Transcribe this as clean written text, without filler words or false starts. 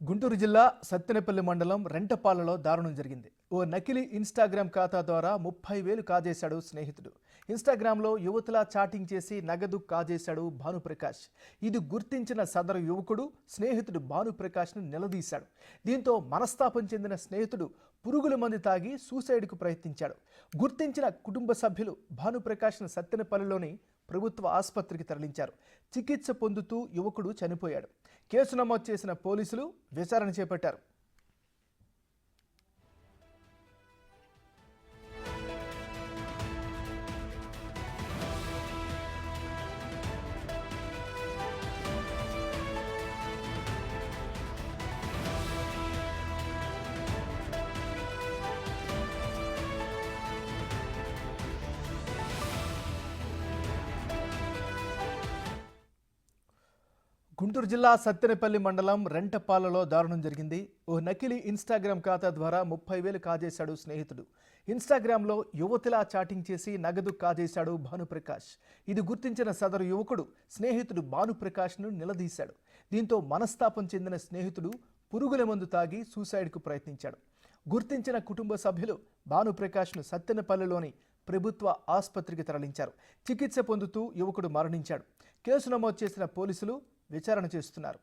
గుంటూరు జిల్లా సత్తెనపల్లి మండలం రెంటపాలలో దారుణం జరిగింది. ఓ నకిలీ ఇన్స్టాగ్రామ్ ఖాతా ద్వారా 30,000 కాజేశాడు స్నేహితుడు. ఇన్స్టాగ్రామ్లో యువతలా చాటింగ్ చేసి నగదు కాజేశాడు భానుప్రకాష్. ఇది గుర్తించిన సదరు యువకుడు స్నేహితుడు భానుప్రకాష్ను నిలదీశాడు. దీంతో మనస్తాపం చెందిన స్నేహితుడు పురుగుల మందు తాగి సూసైడ్కు ప్రయత్నించాడు. గుర్తించిన కుటుంబ సభ్యులు భానుప్రకాష్ను సత్తెనపల్లిలోని ప్రభుత్వ ఆసుపత్రికి తరలించారు. చికిత్స పొందుతూ యువకుడు చనిపోయాడు. కేసు నమోదు చేసిన పోలీసులు విచారణ చేపట్టారు. గుంటూరు జిల్లా సత్తెనపల్లి మండలం రెంటపాలలో దారుణం జరిగింది. ఓ నకిలీ ఇన్స్టాగ్రామ్ ఖాతా ద్వారా 30,000 కాజేశాడు స్నేహితుడు. ఇన్స్టాగ్రామ్లో యువతిలా చాటింగ్ చేసి నగదు కాజేశాడు భానుప్రకాష్. ఇది గుర్తించిన సదరు యువకుడు స్నేహితుడు భానుప్రకాష్ను నిలదీశాడు. దీంతో మనస్తాపం చెందిన స్నేహితుడు పురుగుల మందు తాగి సూసైడ్కు ప్రయత్నించాడు. గుర్తించిన కుటుంబ సభ్యులు భానుప్రకాష్ను సత్తెనపల్లిలోని ప్రభుత్వ ఆసుపత్రికి తరలించారు. చికిత్స పొందుతూ యువకుడు మరణించాడు. కేసు నమోదు చేసిన పోలీసులు విచారణ చేస్తున్నారు.